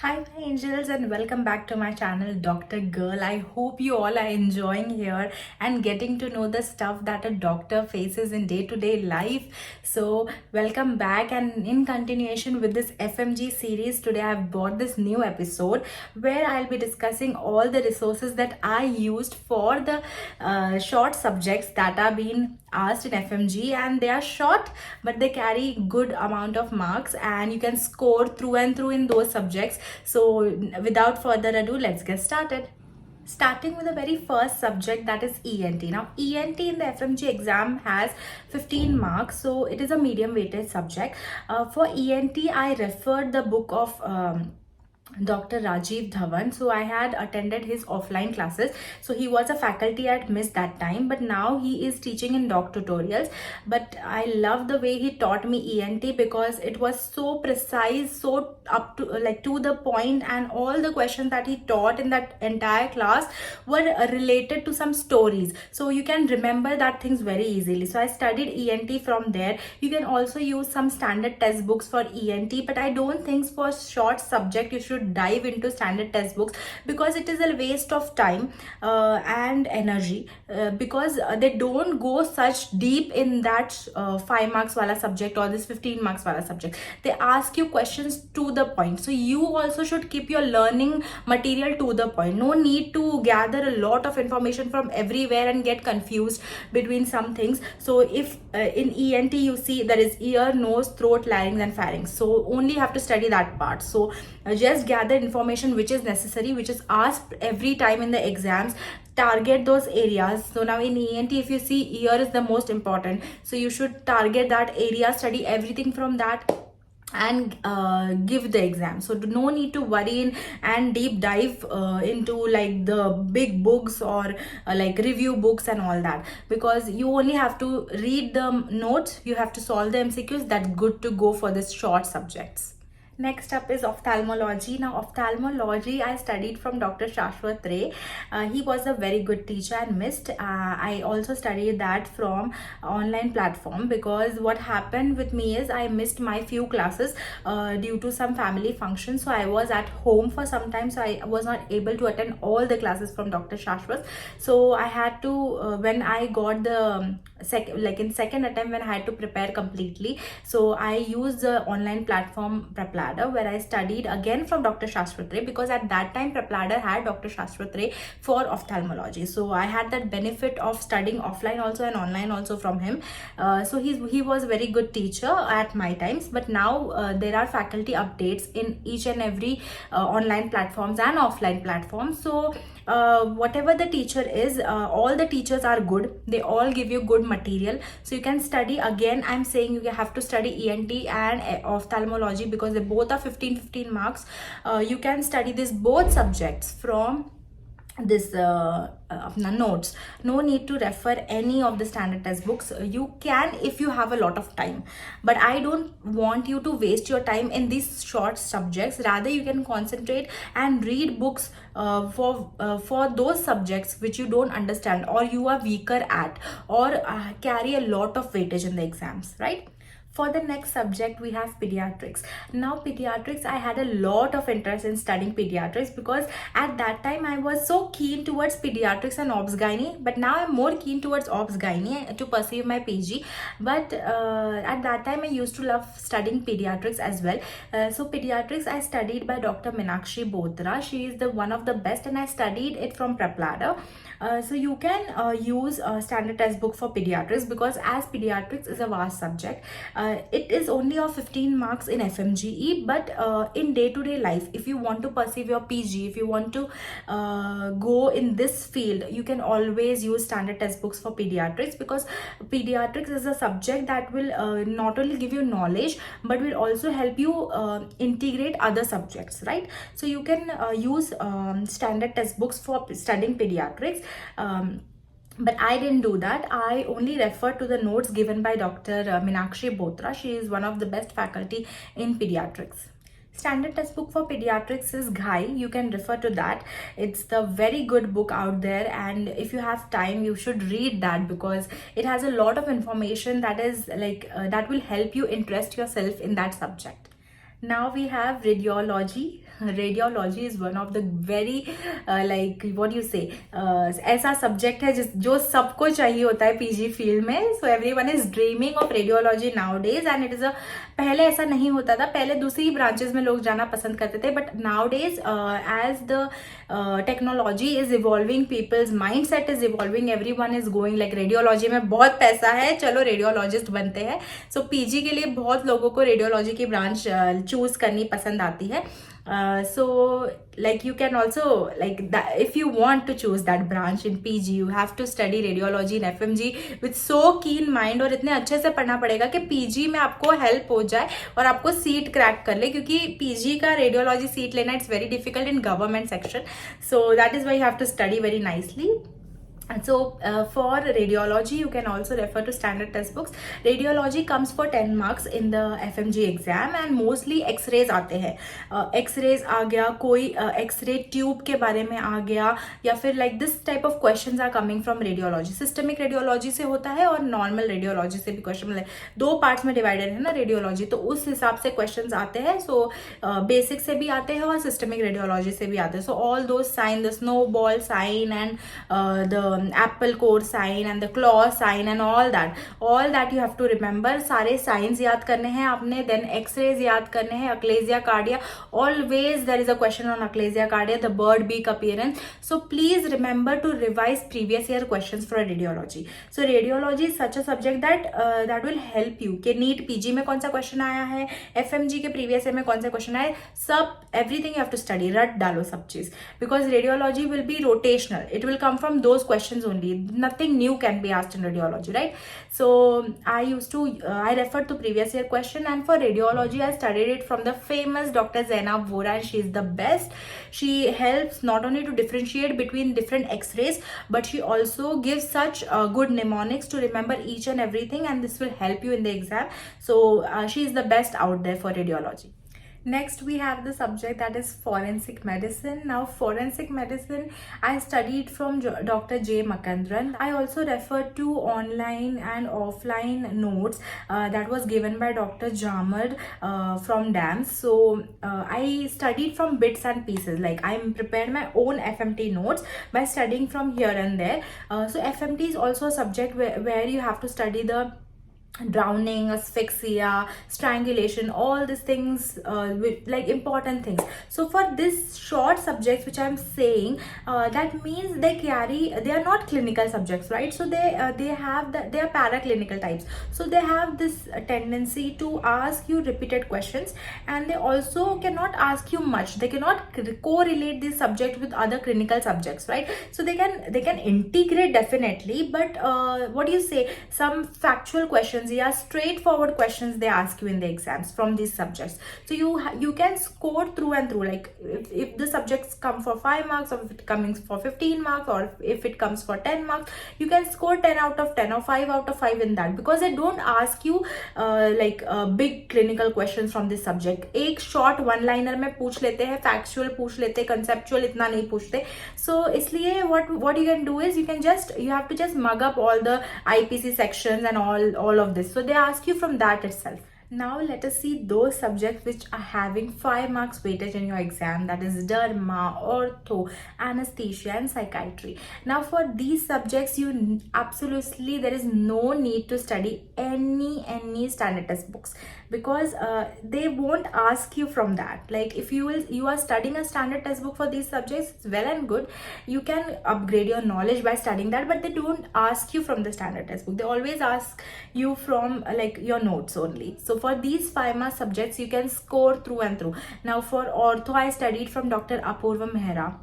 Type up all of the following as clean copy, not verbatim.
Hi my angels, and welcome back to my channel Dr. Girl. I hope you all are enjoying here and getting to know the stuff that a doctor faces in day-to-day life. So welcome back, and in continuation with this FMG series, today I've brought this new episode where I'll be discussing all the resources that I used for the short subjects that are being asked in FMG, and they are short but they carry good amount of marks and you can score through and through in those subjects. So without further ado, let's get started. Starting with the very first subject, that is ENT. Now ENT in the FMG exam has 15 marks, so it is a medium weighted subject. For ENT I referred the book of Dr. Rajiv Dhawan. So I had attended his offline classes. So he was a faculty at MIS that time, but now he is teaching in doc tutorials. But I love the way he taught me ENT because it was so precise, so up to to the point, and all the questions that he taught in that entire class were related to some stories. So you can remember that things very easily. So I studied ENT from there. You can also use some standard test books for ENT, but I don't think for short subject you should dive into standard test books because it is a waste of time and energy because they don't go such deep in that 5 marks wala subject or this 15 marks wala subject. They ask you questions to the point, so you also should keep your learning material to the point. No need to gather a lot of information from everywhere and get confused between some things. So if in ENT you see there is ear, nose, throat, larynx and pharynx, so only have to study that part. So just gather information which is necessary, which is asked every time in the exams. Target those areas. So now in ENT, if you see, ear is the most important, so you should target that area, study everything from that and give the exam. So no need to worry and deep dive into like the big books or like review books and all that, because you only have to read the notes, you have to solve the MCQs. That's good to go for this short subjects. Next up is ophthalmology. Now ophthalmology I studied from Dr. Shashwat Ray. He was a very good teacher and missed. I also studied that from online platform because what happened with me is I missed my few classes due to some family function. So I was at home for some time, so I was not able to attend all the classes from Dr. Shashwat. So I had to when I got the in second attempt, when I had to prepare completely, so I used the online platform Prepladder, where I studied again from Dr. Shashwat Ray, because at that time Prepladder had Dr. Shashwat Ray for ophthalmology. So I had that benefit of studying offline also and online also from him. So he was a very good teacher at my times, but now there are faculty updates in each and every online platforms and offline platforms. So whatever the teacher is, all the teachers are good, they all give you good material, so you can study. Again I'm saying you have to study ENT and ophthalmology because they both are 15 marks. You can study this both subjects from this notes. No need to refer any of the standard test books. You can if you have a lot of time, but I don't want you to waste your time in these short subjects. Rather you can concentrate and read books for those subjects which you don't understand or you are weaker at, or carry a lot of weightage in the exams, right? For the next subject, we have pediatrics. Now pediatrics, I had a lot of interest in studying pediatrics because at that time I was so keen towards pediatrics and obs gynae, but now I'm more keen towards obs gynae to pursue my PG. But at that time I used to love studying pediatrics as well. So pediatrics I studied by Dr. Meenakshi Botra. She is the one of the best, and I studied it from Prepladder. So you can use a standard test book for pediatrics, because as pediatrics is a vast subject. It is only of 15 marks in FMGE, but in day-to-day life, if you want to pursue your PG, if you want to go in this field, you can always use standard test books for pediatrics, because pediatrics is a subject that will not only give you knowledge but will also help you integrate other subjects, right? So you can use standard test books for studying pediatrics. But I didn't do that. I only refer to the notes given by Dr. Meenakshi Botra. She is one of the best faculty in pediatrics. Standard test book for pediatrics is Ghai. You can refer to that. It's the very good book out there, and if you have time you should read that because it has a lot of information that is that will help you interest yourself in that subject. Now we have radiology. Radiology is one of the very like what you से ऐसा subject है जो सबको चाहिए होता है PG field में. So everyone is dreaming of radiology now days and it is a, पहले ऐसा नहीं होता था, पहले दूसरी ब्रांचेस में लोग जाना पसंद करते थे, but nowadays as the technology is evolving, people's mindset is evolving, everyone is going like radiology में बहुत पैसा है, चलो रेडियोलॉजिस्ट बनते हैं. सो पीजी के लिए बहुत लोगों को रेडियोलॉजी की ब्रांच चूज करनी पसंद आती है. So like you can also like that, if you want to choose that branch in PG you have to study radiology in FMG with so keen mind, और इतने अच्छे से पढ़ना पड़ेगा कि PG में आपको हेल्प हो जाए और आपको सीट क्रैक कर ले, क्योंकि PG का रेडियोलॉजी सीट लेना it's very difficult in government section. So that is why you have to study very nicely. And so for radiology you can also refer to standard test books. Radiology comes for 10 marks in the FMG exam and mostly x-rays आते हैं. x-rays आ गया, कोई x-ray tube के बारे में आ गया, या फिर like this type of questions are coming from radiology. Systemic radiology से होता है और normal radiology से भी क्वेश्चन, मतलब दो पार्ट्स में डिवाइडेड है ना रेडियोलॉजी, तो उस हिसाब से क्वेश्चंस आते हैं. सो बेसिक से भी आते हैं और सिस्टमिक रेडियोलॉजी से भी आते हैं. सो ऑल दो sign, the snowball sign and the apple core sign and the claw sign and all that you have to remember. सारे signs याद करने हैं आपने. then x-rays याद करने हैं. Achalasia cardia, always there is a question on achalasia cardia, the bird beak appearance. So please remember to revise previous year questions for radiology. So radiology is such a subject that will help you कि NEET PG में कौन सा question आया है, FMG के previous year में कौन सा क्वेश्चन आया, सब everything you have to study. रट डालो सब चीज, because radiology will be rotational. It will come from those questions only. Nothing new can be asked in radiology, right? So I referred to previous year question, and for radiology I studied it from the famous Dr. Zainab Vora, and she is the best. She helps not only to differentiate between different x-rays, but she also gives such good mnemonics to remember each and everything, and this will help you in the exam. So she is the best out there for radiology. Next we have the subject that is forensic medicine. Now forensic medicine I studied from Dr. J. Makandran. I also referred to online and offline notes that was given by Dr. Jamad from DAMS. So I studied from bits and pieces, like I prepared my own FMT notes by studying from here and there. So FMT is also a subject where you have to study the drowning, asphyxia, strangulation, all these things, with like important things. So for this short subjects which I'm saying, that means they are not clinical subjects, right? So they are paraclinical types. So they have this tendency to ask you repeated questions, and they also cannot ask you much. They cannot correlate this subject with other clinical subjects, right? So they can integrate definitely, but what do you say, some factual questions, yeah, straightforward questions they ask you in the exams from these subjects. So you can score through and through, like if the subjects come for 5 marks, or if it comes for 15 marks, or if it comes for 10 marks, you can score 10 out of 10 or 5 out of 5 in that, because they don't ask you big clinical questions from this subject. एक short one liner में पूछ लेते हैं, factual पूछ लेते हैं, conceptual इतना नहीं पूछते. So इसलिए what you can do is you have to just mug up all the IPC sections and all of this. So they ask you from that itself. Now let us see those subjects which are having 5 marks weightage in your exam, that is derma, ortho, anesthesia and psychiatry. Now for these subjects absolutely there is no need to study any standard test books, because they won't ask you from that. Like if you are studying a standard test book for these subjects, it's well and good, you can upgrade your knowledge by studying that, but they don't ask you from the standard test book. They always ask you from like your notes only. So for these 5 mark subjects you can score through and through. Now for ortho I studied from Dr. Apurva Mehra.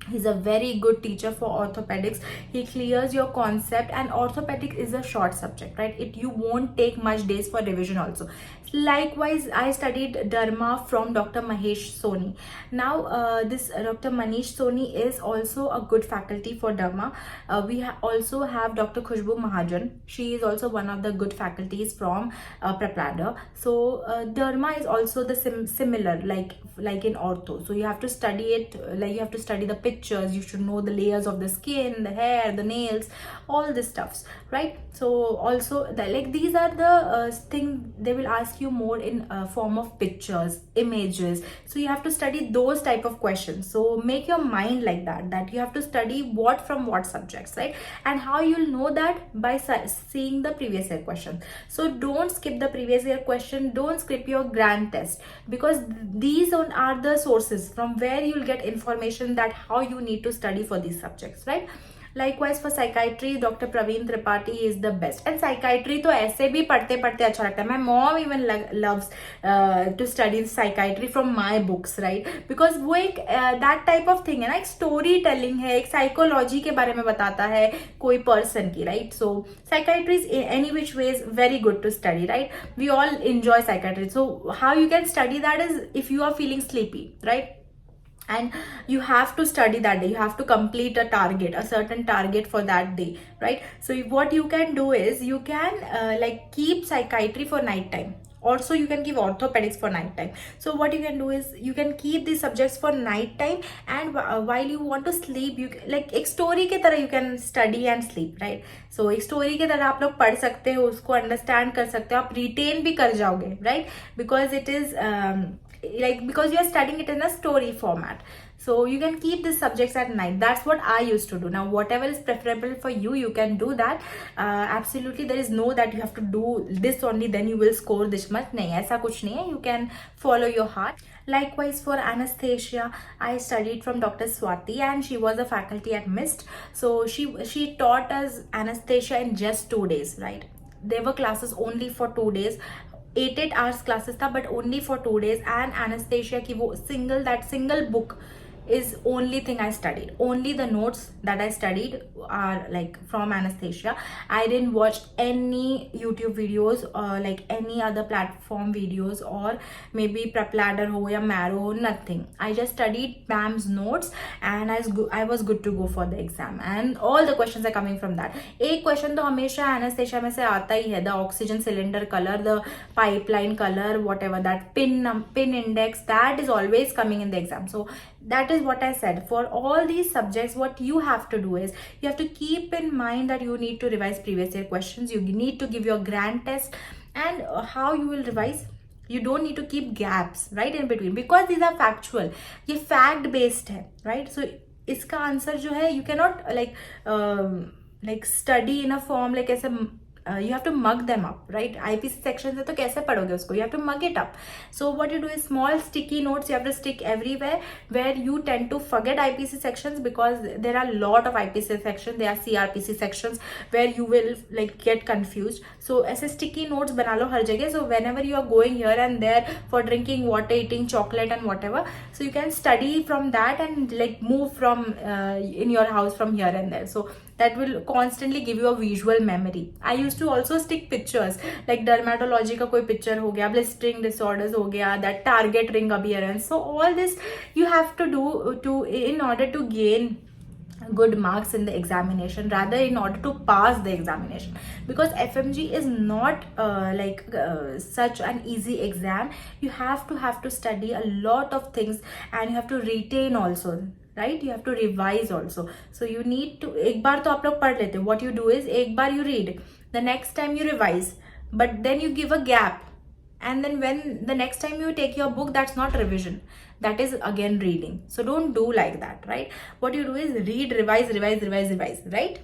He's a very good teacher for orthopedics. He clears your concept, and orthopedic is a short subject, right? You won't take much days for revision also. Likewise, I studied derma from Dr. Mahesh Soni. Now, this Dr. Manish Soni is also a good faculty for derma. We also have Dr. Khushbu Mahajan. She is also one of the good faculties from Prepladder. So, derma is also the similar like in ortho. So, you have to study it, like you have to study the pictures, you should know the layers of the skin, the hair, the nails, all this stuffs, right? So also like these are the thing they will ask you more in form of pictures, images. So you have to study those type of questions. So make your mind like that you have to study what from what subjects, right? And how you'll know that? By seeing the previous year question. So don't skip the previous year question, don't skip your grand test, because these are the sources from where you'll get information that how you need to study for these subjects, right? Likewise for psychiatry, Dr. Praveen Tripathi is the best. And psychiatry तो ऐसे भी पढ़ते पढ़ते अच्छा लगता है. My mom even loves to study psychiatry from my books, right? Because वो एक that type of thing है ना, एक story telling है, एक psychology के बारे में बताता है कोई person की, right? So psychiatry is any which ways very good to study, right? We all enjoy psychiatry. So how you can study that is if you are feeling sleepy, right? And you have to study that day, you have to complete a certain target for that day, right? So what you can do is you can like keep psychiatry for night time. Also you can give orthopedics for night time. So what you can do is you can keep these subjects for night time, and while you want to sleep, you like एक story के तरह you can study and sleep, right? So एक story के तरह आप लोग पढ़ सकते हो, उसको understand कर सकते हो, आप retain भी कर जाओगे, right? Because it is like because you are studying it in a story format. So you can keep these subjects at night. That's what I used to do. Now whatever is preferable for you, you can do that. Absolutely, there is no that you have to do this only, then you will score this much. Nahi, aisa kuch nahi hai. You can follow your heart. Likewise for anesthesia, I studied from Dr. Swati, and she was a faculty at MIST. So she taught us anesthesia in just 2 days, right? There were classes only for 2 days. 8 hours classes था, but only for 2 days. And anesthesia की वो single book is only thing I studied. Only the notes that I studied are like from anesthesia. I didn't watch any YouTube videos or like any other platform videos, or maybe prep ladder ho ya marrow, nothing. I just studied Pam's notes, and I was good to go for the exam, and all the questions are coming from that. एक question तो हमेशा anesthesia में से आता ही है, the oxygen cylinder color, the pipeline color, whatever that pin index, that is always coming in the exam. So that is what I said. For all these subjects, what you have to do is you have to keep in mind that you need to revise previous year questions. You need to give your grand test. And how you will revise, you don't need to keep gaps right in between, because these are factual. ये fact based है, right? So इसका answer जो है, you cannot like study in a form like ऐसे you have to mug them up, right? IPC sections है तो कैसे पढ़ोगे उसको? You have to mug it up. So what you do is small sticky notes you have to stick everywhere, where you tend to forget IPC sections, because there are a lot of IPC sections, there are CRPC sections where you will like get confused. So ऐसे sticky notes बना लो हर जगह. So whenever you are going here and there for drinking water, eating chocolate and whatever, so you can study from that and like move from in your house from here and there. So that will constantly give you a visual memory. I used to also stick pictures, like dermatology का कोई picture हो गया, blistering disorders हो गया, that target ring appearance. So all this you have to do in order to gain good marks in the examination, rather in order to pass the examination, because FMG is not such an easy exam. You have to study a lot of things, and you have to retain also, right? You have to revise also. So you need to, एक बार तो आप लोग पढ़ लेते. What you do is एक बार you read, the next time you revise, but then you give a gap, and then when the next time you take your book, that's not revision, that is again reading. So don't do like that, right? What you do is read, revise, right?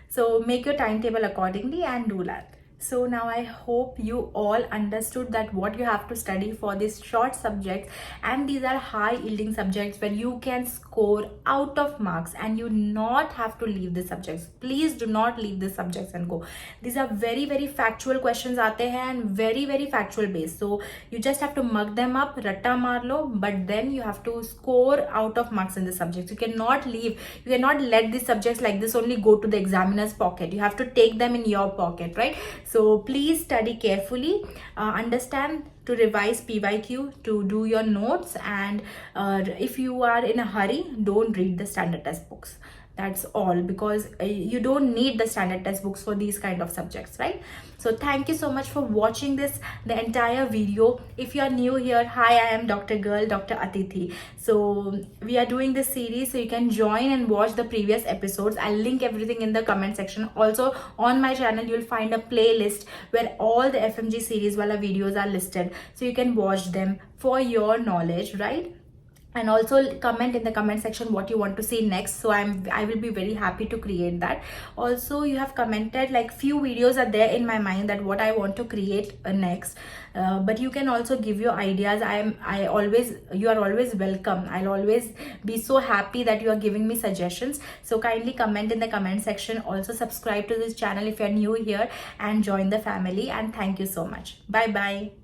So make your timetable accordingly and do that. So now I hope you all understood that what you have to study for these short subjects, and these are high yielding subjects where you can score out of marks, and you not have to leave the subjects. Please do not leave the subjects and go. These are very very factual questions आते हैं, and very very factual based. So you just have to mug them up, ratta maar lo, but then you have to score out of marks in the subjects. You cannot leave, you cannot let these subjects like this only go to the examiner's pocket. You have to take them in your pocket, right? So please study carefully, understand to revise PYQ, to do your notes, and if you are in a hurry, don't read the standard test books. That's all, because you don't need the standard textbooks for these kind of subjects, right? So thank you so much for watching the entire video. If you are new here, hi, I am Dr. Girl, Dr. Atithi. So we are doing this series, so you can join and watch the previous episodes. I'll link everything in the comment section. Also on my channel you'll find a playlist where all the FMG series wala videos are listed, so you can watch them for your knowledge, right? And also comment in the comment section what you want to see next, so I will be very happy to create that. Also, you have commented like few videos are there in my mind that what I want to create next, but you can also give your ideas. You are always welcome. I'll always be so happy that you are giving me suggestions. So kindly comment in the comment section. Also subscribe to this channel if you are new here and join the family. And thank you so much. Bye bye.